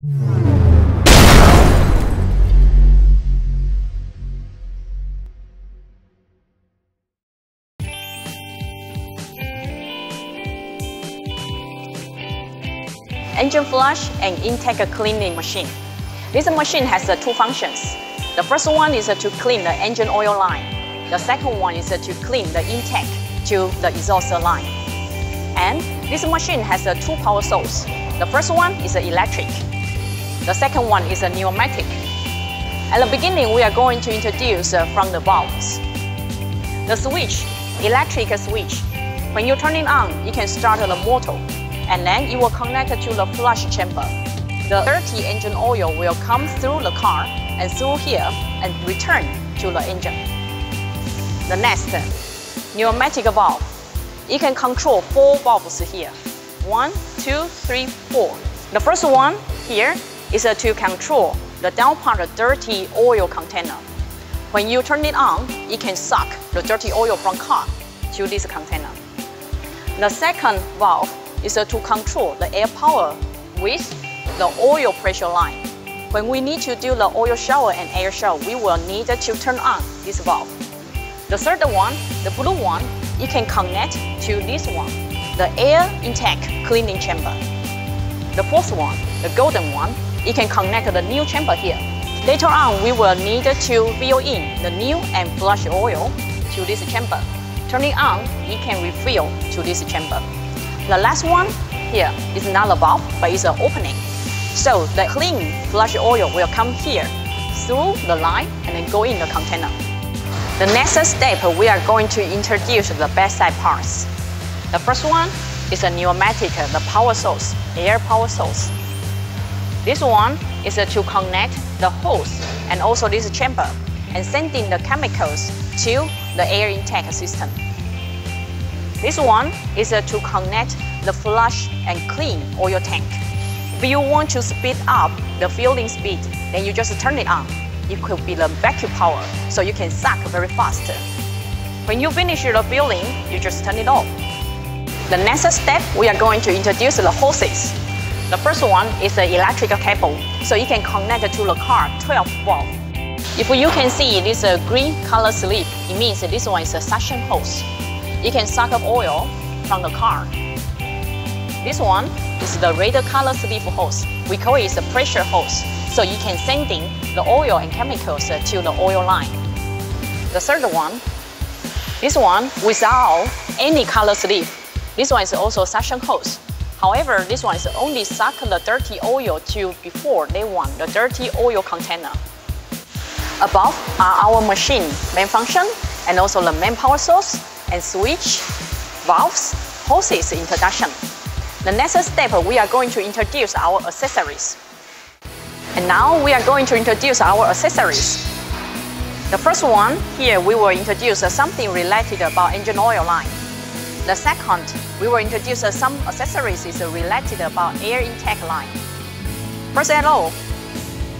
Engine flush and intake cleaning machine. This machine has two functions. The first one is to clean the engine oil line. The second one is to clean the intake to the exhaust line. And this machine has two power sources. The first one is electric. The second one is pneumatic. At the beginning, we are going to introduce from the valves. The switch, electric switch. When you turn it on, you can start the motor, and then it will connect to the flush chamber. The dirty engine oil will come through the car and through here and return to the engine. The next, pneumatic valve. You can control 4 valves here. 1, 2, 3, 4. The first one here is to control the down part of dirty oil container. When you turn it on, it can suck the dirty oil from car to this container. The second valve is to control the air power with the oil pressure line. When we need to do the oil shower and air shower, we will need to turn on this valve. The third one, the blue one, it can connect to this one, the air intake cleaning chamber. The fourth one, the golden one, it can connect to the new chamber here. Later on, we will need to fill in the new and flush oil to this chamber. Turning on, it can refill to this chamber. The last one here is not a valve, but it's an opening. So the clean flush oil will come here through the line and then go in the container. The next step, we are going to introduce the backside parts. The first one is a pneumatic, the power source, air power source. This one is to connect the hose and also this chamber and sending the chemicals to the air intake system. This one is to connect the flush and clean oil tank. If you want to speed up the filling speed, then you just turn it on. It could be the vacuum power, so you can suck very fast. When you finish the filling, you just turn it off. The next step, we are going to introduce the hoses. The first one is the electrical cable, so you can connect to the car 12 volt. If you can see this green color sleeve, it means this one is a suction hose. It can suck up oil from the car. This one is the red color sleeve hose. We call it a pressure hose, so you can send in the oil and chemicals to the oil line. The third one, this one without any color sleeve. This one is also a suction hose. However, this one is only suck the dirty oil to before they want the dirty oil container. Above are our machine main function and also the main power source and switch, valves, hoses introduction. The next step, we are going to introduce our accessories. And now we are going to introduce our accessories. The first one, here we will introduce something related about engine oil line. The second, we will introduce some accessories related about air intake line. First of all,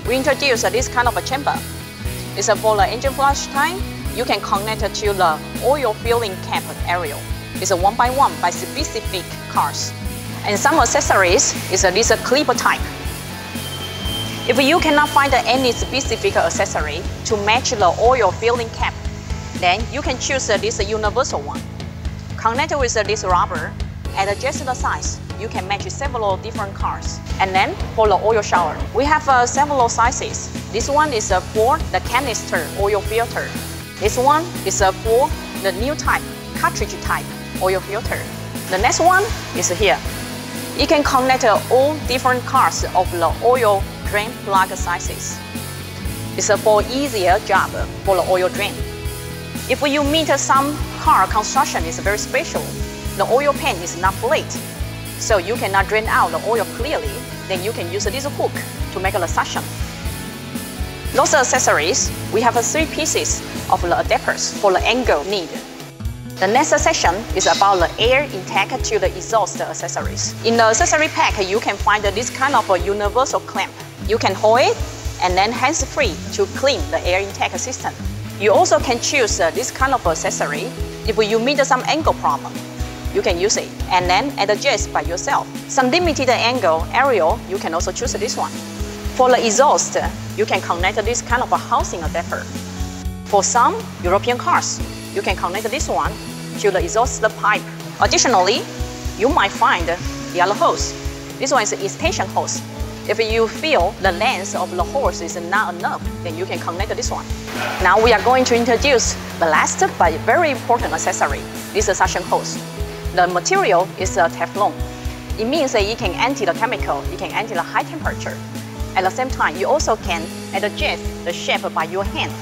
we introduce this kind of a chamber. It's for the engine flush time. You can connect it to the oil filling cap area. It's a 1x1 by specific cars. And some accessories is this clip type. If you cannot find any specific accessory to match the oil filling cap, then you can choose this universal one. Connect with this rubber and adjust the size. You can match several different cars. And then for the oil shower, we have several sizes. This one is for the canister oil filter. This one is for the new type, cartridge type oil filter. The next one is here. You can connect all different cars of the oil drain plug sizes. It's for easier job for the oil drain. If you meet some car construction is very special, the oil pan is not flat, so you cannot drain out the oil clearly, then you can use this hook to make the suction. Those accessories, we have 3 pieces of the adapters for the angle need. The next section is about the air intake to the exhaust accessories. In the accessory pack, you can find this kind of a universal clamp. You can hold it and then hands-free to clean the air intake system. You also can choose this kind of accessory if you meet some angle problem. you can use it, and then adjust by yourself. Some limited angle area, you can also choose this one. For the exhaust, you can connect this kind of a housing adapter. For some European cars, you can connect this one to the exhaust pipe. Additionally, you might find the other hose. This one is an extension hose. If you feel the length of the hose is not enough, then you can connect this one. Now we are going to introduce the last but very important accessory. This is a suction hose. The material is a Teflon. It means that it can anti the chemical, it can anti the high temperature. At the same time, you also can adjust the shape by your hand.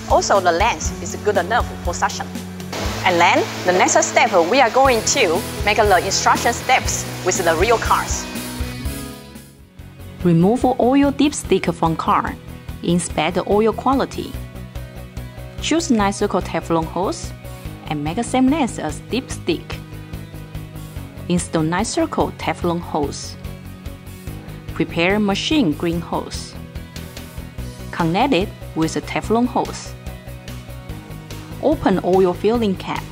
Also, the length is good enough for suction. And then, the next step, we are going to make the instruction steps with the real cars. Remove oil dipstick from car. Inspect the oil quality. Choose Ni-Circle Teflon hose and make the same length as dipstick. Install Ni-Circle Teflon hose. Prepare machine green hose. Connect it with the Teflon hose. Open oil filling cap.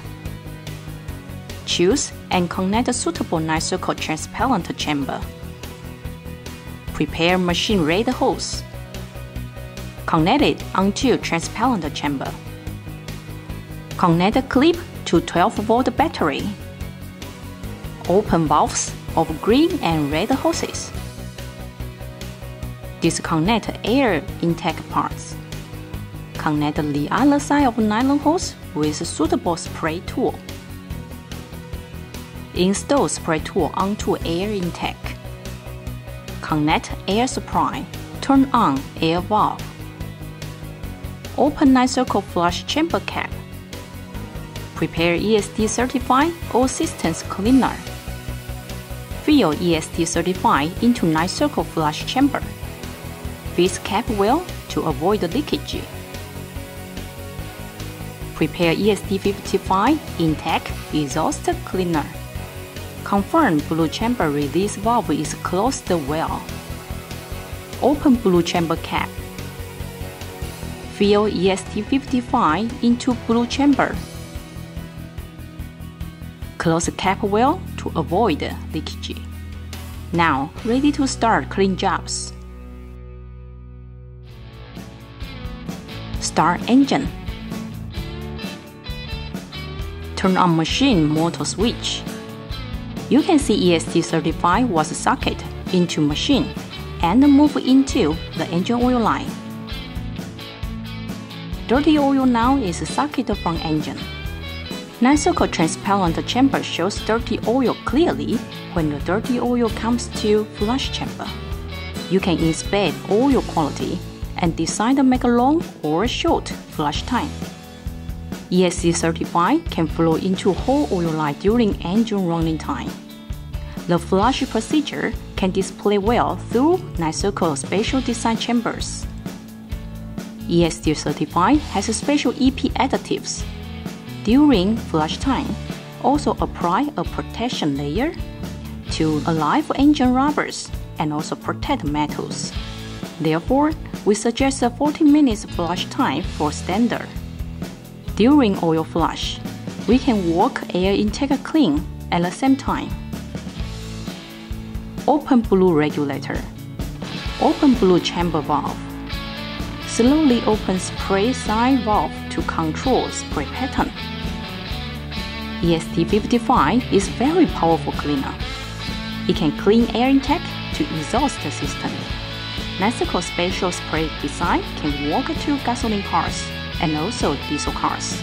Choose and connect a suitable Ni-Circle transparent chamber. Prepare machine red hose. Connect it onto transparent chamber. Connect the clip to 12-volt battery. Open valves of green and red hoses. Disconnect air intake parts. Connect the other side of nylon hose with a suitable spray tool. Install spray tool onto air intake. Connect air supply. Turn on air valve. Open Ni-Circle flush chamber cap. Prepare EST certified all systems cleaner. Fill EST certified into Ni-Circle flush chamber. Fix cap well to avoid leakage. Prepare EST55 intake exhaust cleaner. Confirm blue chamber release valve is closed well. Open blue chamber cap. Fill EST55 into blue chamber. Close cap well to avoid leakage. Now, ready to start clean jobs. Start engine. Turn on machine motor switch. You can see EST35 was socket into machine and move into the engine oil line. Dirty oil now is socket from engine. Ni-Circle transparent chamber shows dirty oil clearly when the dirty oil comes to flush chamber. You can inspect oil quality and decide to make a long or short flush time. EST35 can flow into whole oil line during engine running time. The flush procedure can display well through Ni-Circle special design chambers. EST35 has special EP additives. During flush time, also apply a protection layer to alive engine rubbers and also protect metals. Therefore, we suggest a 40 minutes flush time for standard. During oil flush, we can work air intake clean at the same time. Open blue regulator. Open blue chamber valve. Slowly open spray side valve to control spray pattern. EST55 is very powerful cleaner. It can clean air intake to exhaust system. Ni-Circle special spray design can work to gasoline cars and also diesel cars.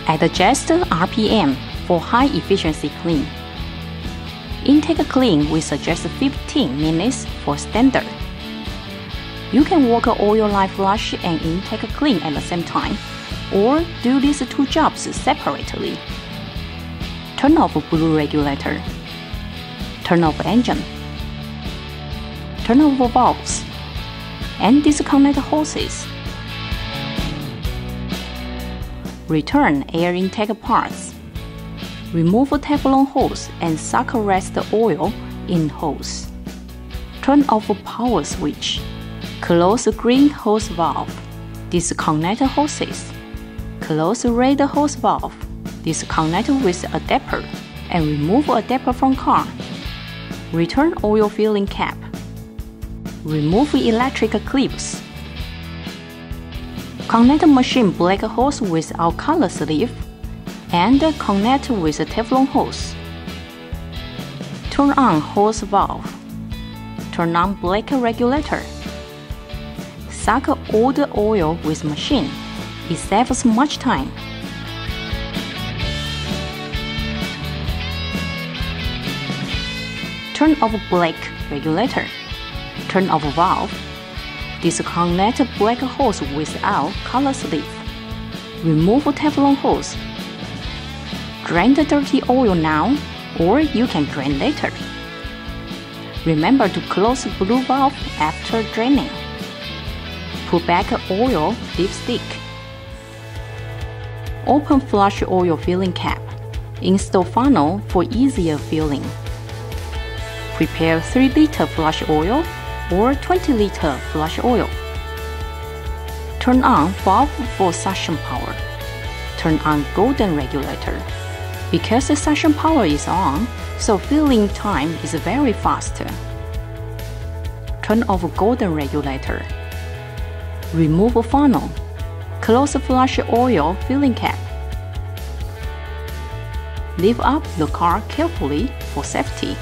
Adjust RPM for high efficiency clean. Intake clean, we suggest 15 minutes for standard. You can work oil line flush and intake clean at the same time, or do these two jobs separately. Turn off blue regulator. Turn off engine. Turn off valves. And disconnect hoses. Return air intake parts. Remove Teflon hose and suck rest oil in hose. Turn off power switch. Close green hose valve. Disconnect hoses. Close red hose valve. Disconnect with adapter and remove adapter from car. Return oil filling cap. Remove electric clips. Connect machine black hose without color sleeve and connect with Teflon hose. Turn on hose valve. Turn on black regulator. Suck all the oil with machine. It saves much time. Turn off black regulator. Turn off valve. Disconnect black hose without color sleeve. Remove Teflon hose. Drain the dirty oil now, or you can drain later. Remember to close blue valve after draining. Put back oil dipstick. Open flush oil filling cap. Install funnel for easier filling. Prepare 3-liter flush oil or 20-liter flush oil. Turn on valve for suction power. Turn on golden regulator. Because the suction power is on, so filling time is very fast. Turn off golden regulator. Remove funnel. Close flush oil filling cap. Lift up the car carefully for safety.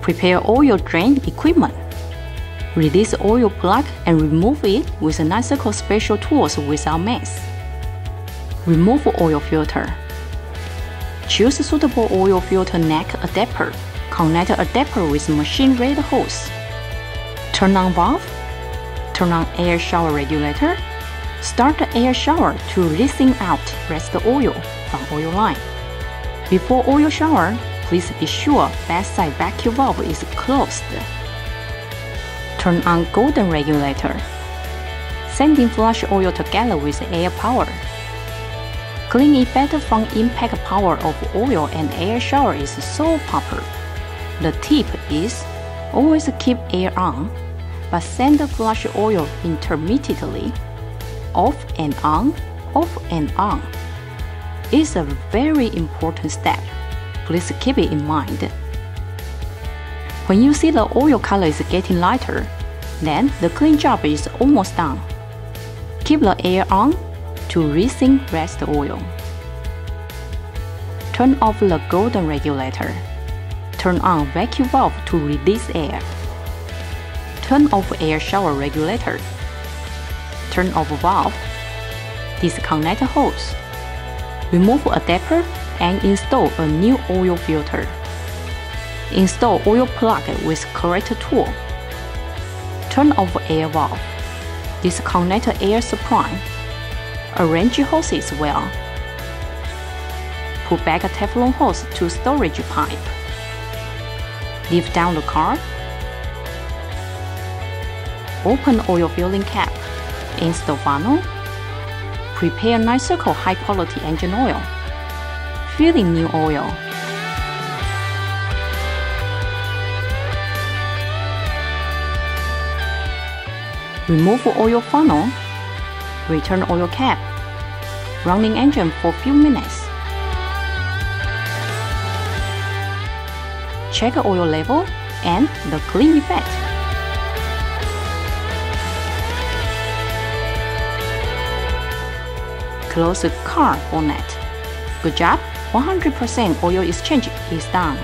Prepare oil drain equipment. Release oil plug and remove it with Nicircle special tools without mess. Remove oil filter. Choose suitable oil filter neck adapter. Connect adapter with machine red hose. Turn on valve. Turn on air shower regulator. Start the air shower to releasing out rest oil from oil line. Before oil shower, please be sure backside vacuum valve is closed. Turn on golden regulator. Sending flush oil together with air power. Clean it better from impact power of oil and air shower is so proper. The tip is always keep air on, but send the flush oil intermittently, off and on, off and on. It's a very important step. Please keep it in mind. When you see the oil color is getting lighter, then the clean job is almost done. Keep the air on to re-sink rest oil. Turn off the golden regulator. Turn on vacuum valve to release air. Turn off air shower regulator. Turn off valve. Disconnect hose. Remove adapter and install a new oil filter. Install oil plug with correct tool. Turn off air valve. Disconnect air supply. Arrange hoses well. Put back a Teflon hose to storage pipe. Lift down the car. Open oil filling cap. Install funnel. Prepare Nicircle high quality engine oil. Fill in new oil. Remove oil funnel. Return oil cap. Running engine for few minutes. Check oil level and the clean effect. Close the car bonnet. Good job, 100% oil exchange is done.